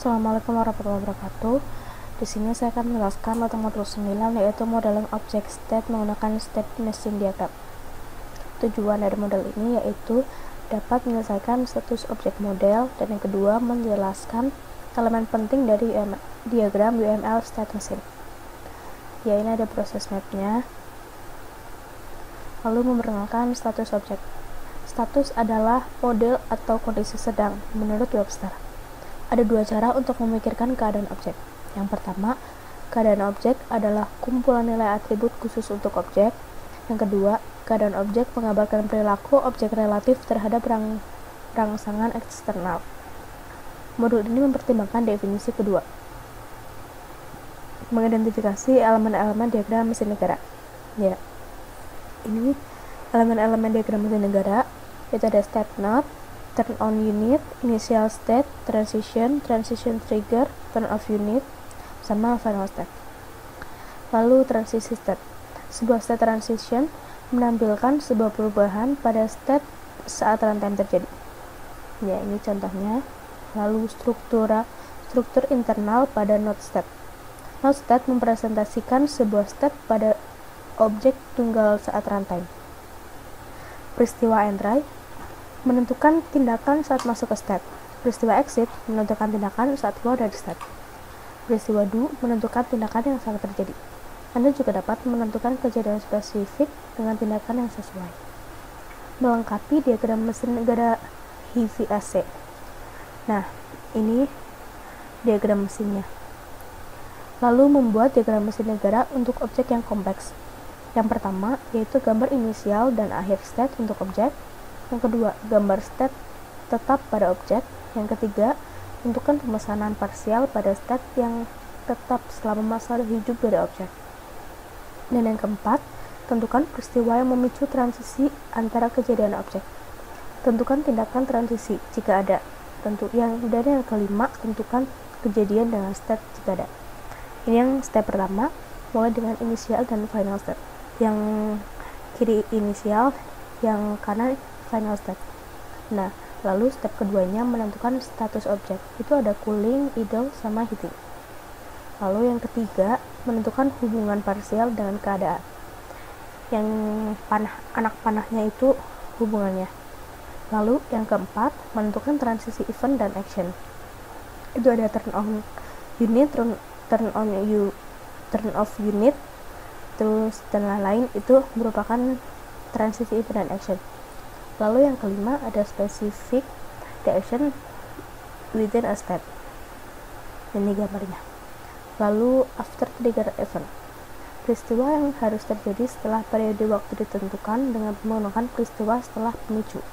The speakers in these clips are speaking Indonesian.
Assalamualaikum warahmatullahi wabarakatuh. Di sini saya akan menjelaskan tentang modul 9, yaitu modeling object state menggunakan state machine diagram. Tujuan dari model ini yaitu dapat menyelesaikan status objek model, dan yang kedua menjelaskan elemen penting dari diagram UML state machine. Ya, ini ada proses mapnya. Lalu memperkenalkan status objek. Status adalah model atau kondisi sedang menurut Webster. Ada dua cara untuk memikirkan keadaan objek. Yang pertama, keadaan objek adalah kumpulan nilai atribut khusus untuk objek. Yang kedua, keadaan objek mengabarkan perilaku objek relatif terhadap rangsangan eksternal. Modul ini mempertimbangkan definisi kedua. Mengidentifikasi elemen-elemen diagram mesin negara. Ya, ini elemen-elemen diagram mesin negara, yaitu ada state node, turn on unit, initial state, transition trigger, turn off unit, sama final state. Lalu transisi state. Sebuah state transition menampilkan sebuah perubahan pada state saat runtime terjadi. Ya, ini contohnya. Lalu struktur internal pada node state. Node state mempresentasikan sebuah state pada objek tunggal saat runtime. Peristiwa entry menentukan tindakan saat masuk ke state. Peristiwa exit menentukan tindakan saat keluar dari state. Peristiwa do menentukan tindakan yang saat terjadi. Anda juga dapat menentukan kejadian spesifik dengan tindakan yang sesuai. Melengkapi diagram mesin negara HVAC. Nah, ini diagram mesinnya. Lalu membuat diagram mesin negara untuk objek yang kompleks. Yang pertama, yaitu gambar inisial dan akhir state untuk objek. Yang kedua, gambar state tetap pada objek. Yang ketiga, tentukan pemesanan parsial pada state yang tetap selama masa hidup dari objek. Dan yang keempat, tentukan peristiwa yang memicu transisi antara kejadian objek. Tentukan tindakan transisi jika ada. Dan yang kelima, tentukan kejadian dengan state jika ada. Ini yang step pertama, mulai dengan inisial dan final state. Yang kiri inisial, yang kanan final state. Nah, lalu step keduanya menentukan status objek. Itu ada cooling, idle, sama heating. Lalu yang ketiga, menentukan hubungan parsial dengan keadaan. Yang anak panahnya itu hubungannya. Lalu yang keempat, menentukan transisi event dan action. Itu ada turn on unit, turn off unit, terus dan lain-lain. Itu merupakan transisi event dan action. Lalu yang kelima, ada specific the action within a step. Ini gambarnya. Lalu after trigger event, peristiwa yang harus terjadi setelah periode waktu ditentukan dengan menggunakan peristiwa setelah pemicu.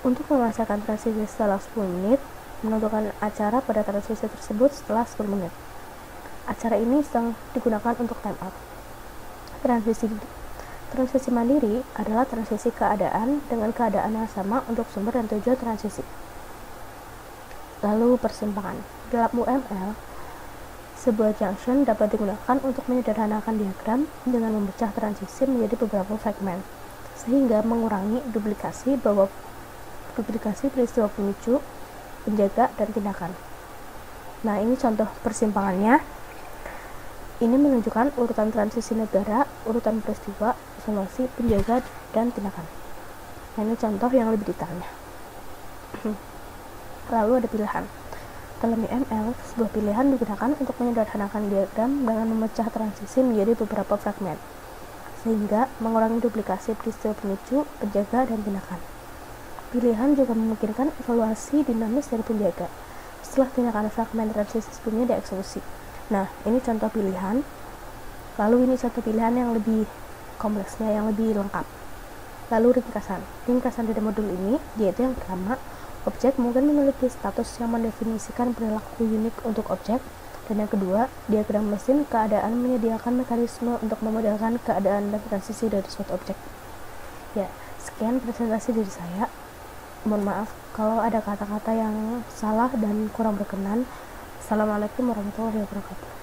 Untuk memasakkan transisi setelah 10 menit, menentukan acara pada transisi tersebut setelah 10 menit. Acara ini sedang digunakan untuk timeout. Transisi mandiri adalah transisi keadaan dengan keadaan yang sama untuk sumber dan tujuan transisi. Lalu persimpangan. Dalam UML, sebuah junction dapat digunakan untuk menyederhanakan diagram dengan memecah transisi menjadi beberapa fragmen, sehingga mengurangi duplikasi peristiwa pemicu, penjaga, dan tindakan. Nah, ini contoh persimpangannya. Ini menunjukkan urutan transisi negara, urutan peristiwa, evaluasi, penjaga, dan tindakan. Nah, ini contoh yang lebih detailnya. Lalu ada pilihan. Dalam UML, sebuah pilihan digunakan untuk menyederhanakan diagram dengan memecah transisi menjadi beberapa fragmen, sehingga mengurangi duplikasi peristiwa pemicu, penjaga, dan tindakan. Pilihan juga memungkinkan evaluasi dinamis dari penjaga setelah tindakan fragmen transisi sebelumnya dieksekusi. Nah, ini contoh pilihan. Lalu ini contoh pilihan yang lebih kompleksnya, yang lebih lengkap. Lalu ringkasan dari modul ini, yaitu yang pertama, objek mungkin memiliki status yang mendefinisikan perilaku unik untuk objek. Dan yang kedua, diagram mesin keadaan menyediakan mekanisme untuk memodelkan keadaan dan transisi dari suatu objek. Ya, sekian presentasi dari saya. Mohon maaf kalau ada kata-kata yang salah dan kurang berkenan. Assalamualaikum warahmatullahi wabarakatuh.